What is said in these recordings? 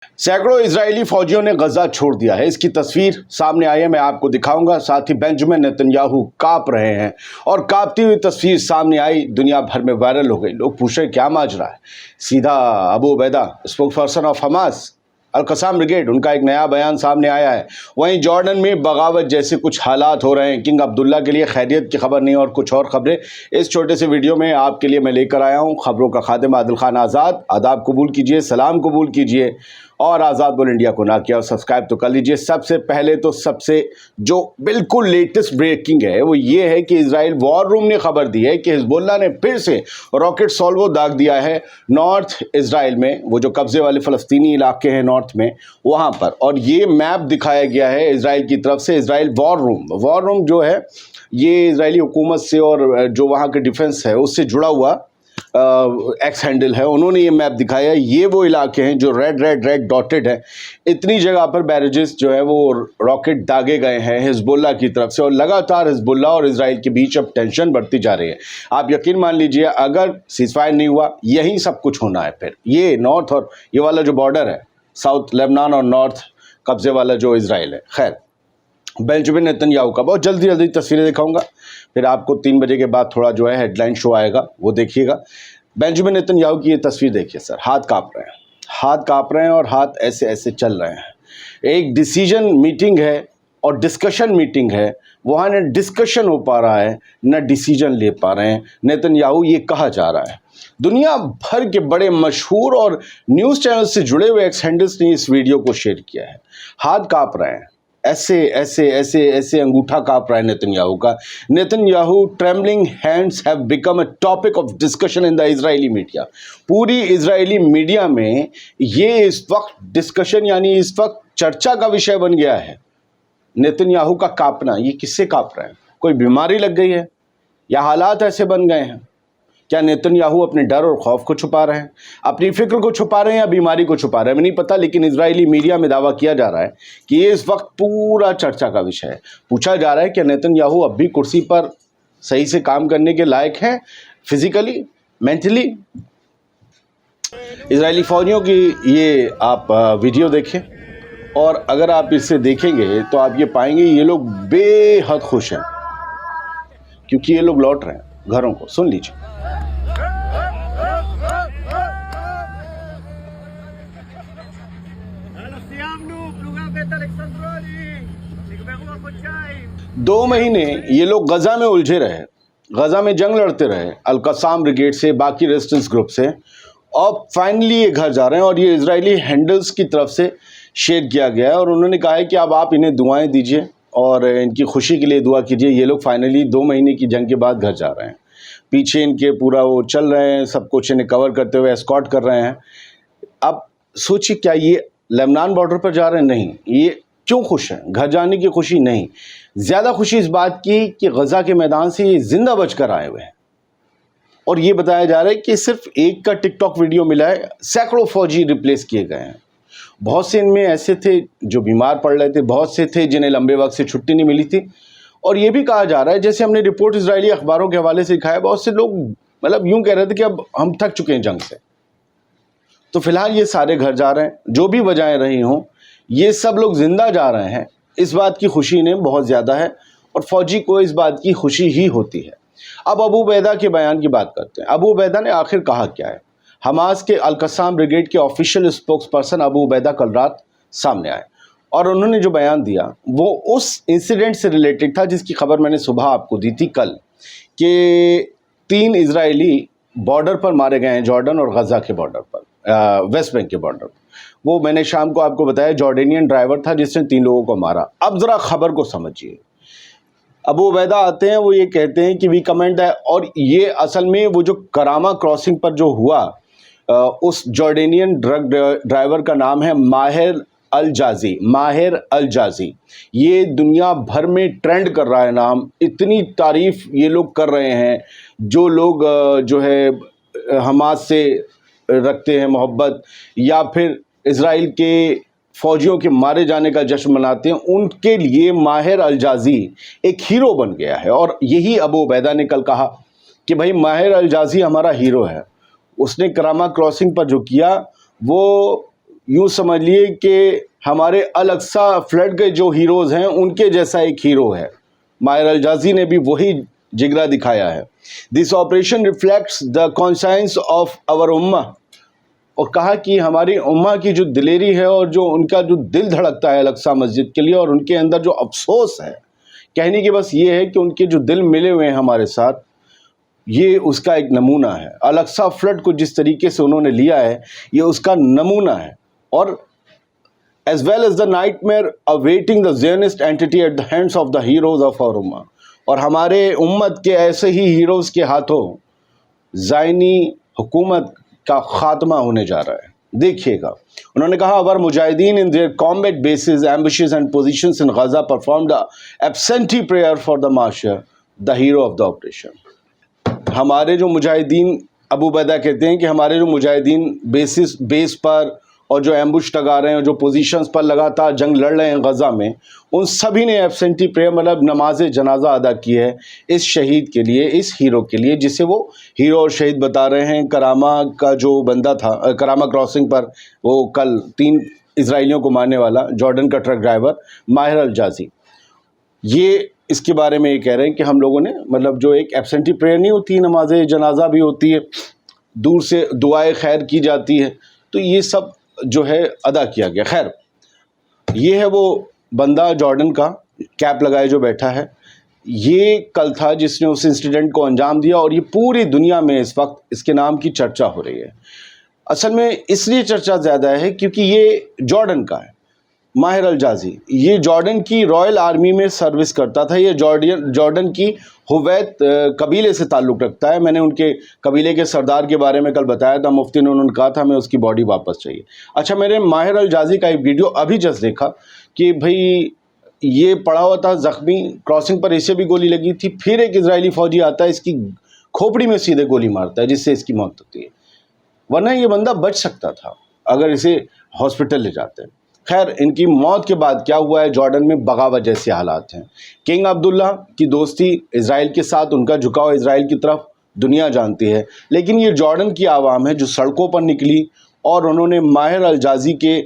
सैकड़ों इजरायली फौजियों ने गजा छोड़ दिया है। इसकी तस्वीर सामने आई है, मैं आपको दिखाऊंगा। साथ ही बेंजामिन नेतन्याहू कांप रहे हैं और कांपती हुई तस्वीर सामने आई, दुनिया भर में वायरल हो गई। लोग पूछ रहे क्या माजरा है। सीधा Abu Ubaida, spokesperson of Hamas Al-Qassam brigade, उनका एक नया बयान सामने आया है। वहीं जॉर्डन में बगावत जैसे कुछ हालात हो रहे हैं। किंग अब्दुल्ला के लिए खैरियत की खबर नहीं और कुछ और खबरें इस छोटे से वीडियो में आपके लिए मैं लेकर आया हूं। खबरों का खादिम आदिल खान आज़ाद, आदाब कबूल कीजिए, सलाम कबूल कीजिए और आज़ाद बोल इंडिया को ना किया और सब्सक्राइब तो कर लीजिए। सबसे पहले तो सबसे जो बिल्कुल लेटेस्ट ब्रेकिंग है वो ये है कि इजराइल वॉर रूम ने खबर दी है कि हिजबुल्लाह ने फिर से रॉकेट सॉल्वो दाग दिया है नॉर्थ इजराइल में, वो जो कब्जे वाले फ़लस्तीनी इलाके हैं नॉर्थ में, वहाँ पर। और ये मैप दिखाया गया है इजराइल की तरफ से। इजराइल वॉर रूम जो है ये इजरायली हुकूमत से और जो वहाँ के डिफेंस है उससे जुड़ा हुआ एक्स हैंडल है। उन्होंने ये मैप दिखाया। ये वो इलाके हैं जो रेड डॉटेड है। इतनी जगह पर बैरेजेस जो है वो रॉकेट दागे गए हैं हिजबुल्लाह की तरफ से और लगातार हिजबुल्लाह और इजराइल के बीच अब टेंशन बढ़ती जा रही है। आप यकीन मान लीजिए, अगर सीज़फायर नहीं हुआ यही सब कुछ होना है। फिर ये नॉर्थ और ये वाला जो बॉर्डर है, साउथ लेबनान और नॉर्थ कब्जे वाला जो इजराइल है। खैर, बेंजामिन नेतन्याहू का बहुत जल्दी तस्वीरें दिखाऊंगा। फिर आपको 3 बजे के बाद थोड़ा जो है हेडलाइन शो आएगा, वो देखिएगा। बेंजामिन नेतन्याहू की ये तस्वीर देखिए सर, हाथ काँप रहे हैं और हाथ ऐसे चल रहे हैं। एक डिसीजन मीटिंग है और डिस्कशन मीटिंग है, वहाँ न डिस्कशन हो पा रहा है न डिसीजन ले पा रहे हैं नेतन्याहू, ये कहा जा रहा है। दुनिया भर के बड़े मशहूर और न्यूज़ चैनल से जुड़े हुए एक्स हैंडल्स ने इस वीडियो को शेयर किया है। हाथ काँप रहे हैं, ऐसे अंगूठा काँप रहा है नेतन्याहू का। Netanyahu trembling hands have become a topic of discussion in the Israeli media. पूरी इजरायली मीडिया में ये इस वक्त डिस्कशन यानी इस वक्त चर्चा का विषय बन गया है। नेतन्याहू का काँपना, ये किससे काँप रहे हैं? कोई बीमारी लग गई है या हालात ऐसे बन गए हैं? क्या नेतन्याहू अपने डर और खौफ को छुपा रहे हैं, अपनी फिक्र को छुपा रहे हैं या बीमारी को छुपा रहे हैं? मुझे नहीं पता, लेकिन इजरायली मीडिया में दावा किया जा रहा है कि ये इस वक्त पूरा चर्चा का विषय है। पूछा जा रहा है कि नेतन्याहू अब भी कुर्सी पर सही से काम करने के लायक हैं, फिजिकली, मेंटली। इजरायली फौजियों की ये आप वीडियो देखें और अगर आप इसे देखेंगे तो आप ये पाएंगे ये लोग बेहद खुश हैं क्योंकि ये लोग लौट रहे हैं घरों को। सुन लीजिए। दो महीने ये लोग गजा में उलझे रहे, गजा में जंग लड़ते रहे अल-कसाम ब्रिगेड से, बाकी रेजिस्टेंस ग्रुप से, और फाइनली ये घर जा रहे हैं। और ये इजरायली हैंडल्स की तरफ से शेयर किया गया है और उन्होंने कहा है कि अब आप इन्हें दुआएं दीजिए और इनकी खुशी के लिए दुआ कीजिए। ये लोग फाइनली 2 महीने की जंग के बाद घर जा रहे हैं। पीछे इनके पूरा वो चल रहे हैं, सब कुछ इन्हें कवर करते हुए एस्कॉर्ट कर रहे हैं। अब सोचिए, क्या ये लेबनान बॉर्डर पर जा रहे हैं? नहीं। ये क्यों खुश हैं? घर जाने की खुशी नहीं, ज़्यादा खुशी इस बात की कि गजा के मैदान से ये जिंदा बचकर आए हुए हैं। और ये बताया जा रहा है कि सिर्फ एक का टिकटॉक वीडियो मिला है, सैकड़ों फौजी रिप्लेस किए गए हैं। बहुत से इनमें ऐसे थे जो बीमार पड़ रहे थे, बहुत से थे जिन्हें लंबे वक्त से छुट्टी नहीं मिली थी। और ये भी कहा जा रहा है, जैसे हमने रिपोर्ट इजरायली अखबारों के हवाले से दिखाया, बहुत से लोग मतलब यूं कह रहे थे कि अब हम थक चुके हैं जंग से। तो फिलहाल ये सारे घर जा रहे हैं। जो भी वजहें रही हों, ये सब लोग जिंदा जा रहे हैं, इस बात की खुशी इन्हें बहुत ज़्यादा है और फौजी को इस बात की खुशी ही होती है। अब अबू उबैदा के बयान की बात करते हैं। अबू उबैदा ने आखिर कहा क्या है? हमास के अल-कसाम ब्रिगेड के official spokes person Abu Ubaida कल रात सामने आए और उन्होंने जो बयान दिया वो उस इंसिडेंट से रिलेटेड था जिसकी खबर मैंने सुबह आपको दी थी कल, कि 3 इजरायली बॉर्डर पर मारे गए हैं, जॉर्डन और गजा के बॉर्डर पर, वेस्ट बैंक के बॉर्डर पर। वो मैंने शाम को आपको बताया, जॉर्डेनियन ड्राइवर था जिसने 3 लोगों को मारा। अब ज़रा खबर को समझिए। अबू उबैदा आते हैं, वो ये कहते हैं कि वी कमेंट है, और ये असल में वो जो करामा क्रॉसिंग पर जो हुआ, उस जॉर्डेनियन ड्राइवर का नाम है माहिर अल जाजी। ये दुनिया भर में ट्रेंड कर रहा है नाम, इतनी तारीफ़ ये लोग कर रहे हैं। जो लोग जो है हमास से रखते हैं मोहब्बत या फिर इजराइल के फ़ौजियों के मारे जाने का जश्न मनाते हैं, उनके लिए माहिर अल जाजी एक हीरो बन गया है। और यही अबू उबैदा ने कल कहा कि भाई माहिर अल जाजी हमारा हीरो है। उसने करामा क्रॉसिंग पर जो किया वो यूँ समझिए कि हमारे अलअक्सा फ्लड के जो हीरोज़ हैं उनके जैसा एक हीरो है। माहिर अल-जाज़ी ने भी वही जिगरा दिखाया है। This operation reflects the conscience of our उम्मा, और कहा कि हमारी उम्मा की जो दिलेरी है और जो उनका जो दिल धड़कता है अलअक्सा मस्जिद के लिए, और उनके अंदर जो अफसोस है, कहने की बस ये है कि उनके जो दिल मिले हुए हैं हमारे साथ, ये उसका एक नमूना है। अलअक्सा फ्लड को जिस तरीके से उन्होंने लिया है, ये उसका नमूना है। और as well as the nightmare awaiting the Zionist entity at the hands of the heroes of our ummah, और हमारे उम्मत के ऐसे ही हीरोज़ के हाथों ज़ायनी हुकूमत का खात्मा होने जा रहा है। देखिएगा, उन्होंने कहा अवर मुजाहिदीन in their combat basis ambushes and positions in Gaza perform the absentee prayer for the martyr the hero of the operation. हमारे जो मुजाहिदीन, अबू बैदा कहते हैं कि हमारे जो मुजाहिदीन बेस पर और जो एम्बुश लगा रहे हैं, जो पोजीशंस पर लगातार जंग लड़ रहे हैं गज़ा में, उन सभी ने एब्सेंटी प्रेयर मतलब नमाज जनाजा अदा की है इस शहीद के लिए, इस हीरो के लिए, जिसे वो हीरो और शहीद बता रहे हैं। करामा का जो बंदा था, करामा क्रॉसिंग पर वो कल 3 इजराइलियों को मारने वाला जॉर्डन का ट्रक ड्राइवर माहिर अल-जाज़ी, ये इसके बारे में ये कह रहे हैं कि हम लोगों ने मतलब जो एक एब्सेंटी प्रेयर नहीं होती, नमाज जनाजा भी होती है, दूर से दुआए खैर की जाती है, तो ये सब जो है अदा किया गया। खैर, ये है वो बंदा जॉर्डन का कैप लगाए जो बैठा है, ये कल था जिसने उस इंसिडेंट को अंजाम दिया, और ये पूरी दुनिया में इस वक्त इसके नाम की चर्चा हो रही है। असल में इसलिए चर्चा ज़्यादा है क्योंकि ये जॉर्डन का है। माहिर अल-जाज़ी ये जॉर्डन की रॉयल आर्मी में सर्विस करता था। ये जॉर्डन की हुवैत कबीले से ताल्लुक़ रखता है। मैंने उनके कबीले के सरदार के बारे में कल बताया था, मुफ्ती ने उन्होंने कहा था हमें उसकी बॉडी वापस चाहिए। अच्छा, मैंने माहिर अल-जाज़ी का एक वीडियो अभी जस्ट देखा कि भाई ये पड़ा हुआ था ज़ख्मी, क्रॉसिंग पर इसे भी गोली लगी थी, फिर एक इजरायली फ़ौजी आता है, इसकी खोपड़ी में सीधे गोली मारता है, जिससे इसकी मौत होती है। वरना ये बंदा बच सकता था अगर इसे हॉस्पिटल ले जाते हैं। खैर, इनकी मौत के बाद क्या हुआ है, जॉर्डन में बगावत जैसे हालात हैं। किंग अब्दुल्ला की दोस्ती इजराइल के साथ, उनका झुकाव इजराइल की तरफ दुनिया जानती है, लेकिन ये जॉर्डन की आवाम है जो सड़कों पर निकली और उन्होंने माहिर अल-जाज़ी के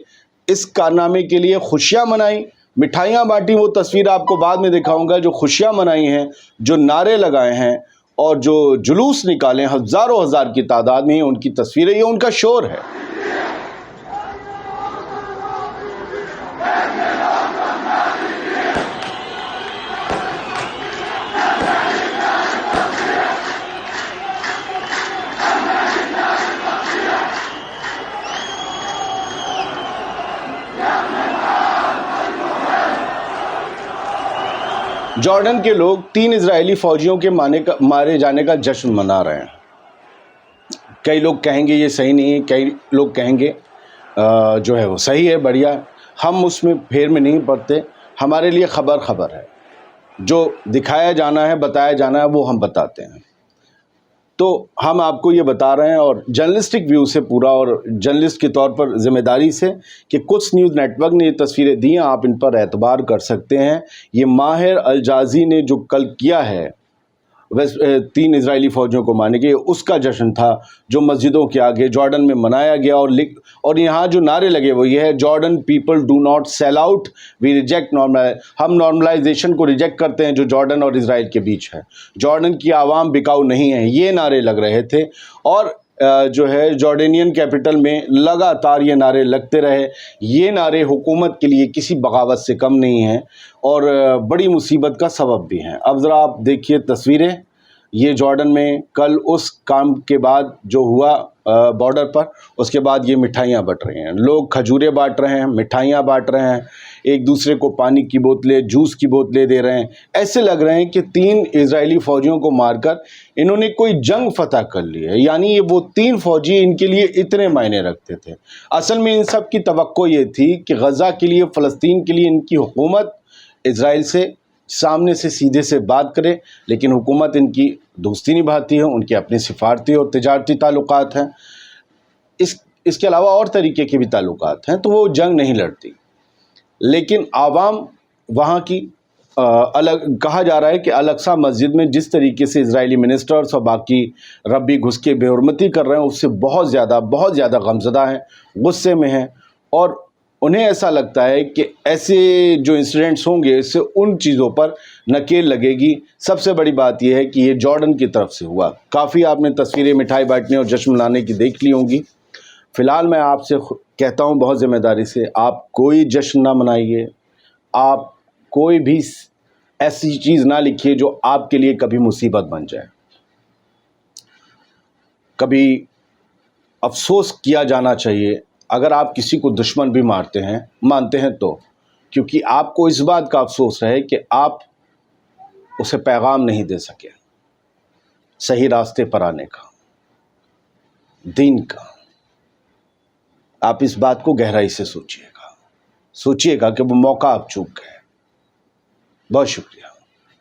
इस कारनामे के लिए खुशियाँ मनाई, मिठाइयाँ बांटी। वो तस्वीर आपको बाद में दिखाऊंगा, जो खुशियाँ मनाई हैं, जो नारे लगाए हैं और जो जुलूस निकाले, हज़ारों हज़ार की तादाद में, उनकी तस्वीरें, ये उनका शोर है। जॉर्डन के लोग 3 इजरायली फ़ौजियों के मारे जाने का जश्न मना रहे हैं। कई लोग कहेंगे ये सही नहीं है, कई लोग कहेंगे जो है वो सही है, बढ़िया। हम उसमें फेर में नहीं पड़ते, हमारे लिए खबर है, जो दिखाया जाना है, बताया जाना है, वो हम बताते हैं। तो हम आपको ये बता रहे हैं, और जर्नलिस्टिक व्यू से पूरा, और जर्नलिस्ट के तौर पर ज़िम्मेदारी से, कि कुछ न्यूज़ नेटवर्क ने ये तस्वीरें दी हैं, आप इन पर एतबार कर सकते हैं। ये माहिर अल-जाज़ी ने जो कल किया है 3 इजरायली फ़ौजियों को मारने के, उसका जश्न था जो मस्जिदों के आगे जॉर्डन में मनाया गया। और यहाँ जो नारे लगे वो ये है, Jordan people do not sell out, we reject normal. हम नॉर्मलाइजेशन को रिजेक्ट करते हैं जो जॉर्डन और इजराइल के बीच है। जॉर्डन की आवाम बिकाऊ नहीं है, ये नारे लग रहे थे। और जो है जॉर्डेनियन कैपिटल में लगातार ये नारे लगते रहे। ये नारे हुकूमत के लिए किसी बगावत से कम नहीं हैं और बड़ी मुसीबत का सबब भी हैं। अब ज़रा आप देखिए तस्वीरें, ये जॉर्डन में कल उस काम के बाद जो हुआ बॉर्डर पर, उसके बाद ये मिठाइयाँ बंट रही हैं, लोग खजूरें बांट रहे हैं, मिठाइयाँ बांट रहे हैं, एक दूसरे को पानी की बोतलें, जूस की बोतलें दे रहे हैं। ऐसे लग रहे हैं कि 3 इजरायली फ़ौजियों को मारकर इन्होंने कोई जंग फतह कर ली है। यानी ये वो 3 फ़ौजी इनके लिए इतने मायने रखते थे। असल में इन सब की तवक्को ये थी कि गज़ा के लिए, फ़लस्तीन के लिए इनकी हुकूमत इजराइल से सामने से सीधे से बात करे, लेकिन हुकूमत इनकी दोस्ती निभाती है, उनके अपने सिफारती और तिजारती ताल्लुकात हैं, इसके अलावा और तरीके के भी ताल्लुकात हैं, तो वो जंग नहीं लड़ती। लेकिन आवाम वहाँ की अलग, कहा जा रहा है कि अल-अक्सा मस्जिद में जिस तरीके से इजरायली मिनिस्टर्स और बाकी रब्बी घुस के बेहुरमती कर रहे हैं, उससे बहुत ज़्यादा गमज़दा हैं, गुस्से में हैं اور انہیں ایسا لگتا ہے کہ ایسے جو انسیڈنٹس ہوں گے اس سے ان چیزوں پر نکیل لگے گی۔ سب سے بڑی بات یہ ہے کہ یہ جارڈن کی طرف سے ہوا۔ کافی آپ نے تصویریں مٹھائی بانٹنے اور جشن منانے کی دیکھ لی ہوں گی۔ فی الحال میں آپ سے کہتا ہوں بہت ذمہ داری سے، آپ کوئی جشن نہ منائیے، آپ کوئی بھی ایسی چیز نہ لکھیے جو آپ کے لیے کبھی مصیبت بن جائے۔ کبھی افسوس کیا جانا چاہیے اگر آپ کسی کو دشمن بھی مانتے ہیں تو، کیونکہ آپ کو اس بات کا افسوس رہے کہ آپ اسے پیغام نہیں دے سکے صحیح راستے پر آنے کا، دین کا۔ آپ اس بات کو گہرائی سے سوچیے گا کہ وہ موقع آپ چوک گئے۔ بہت شکریہ۔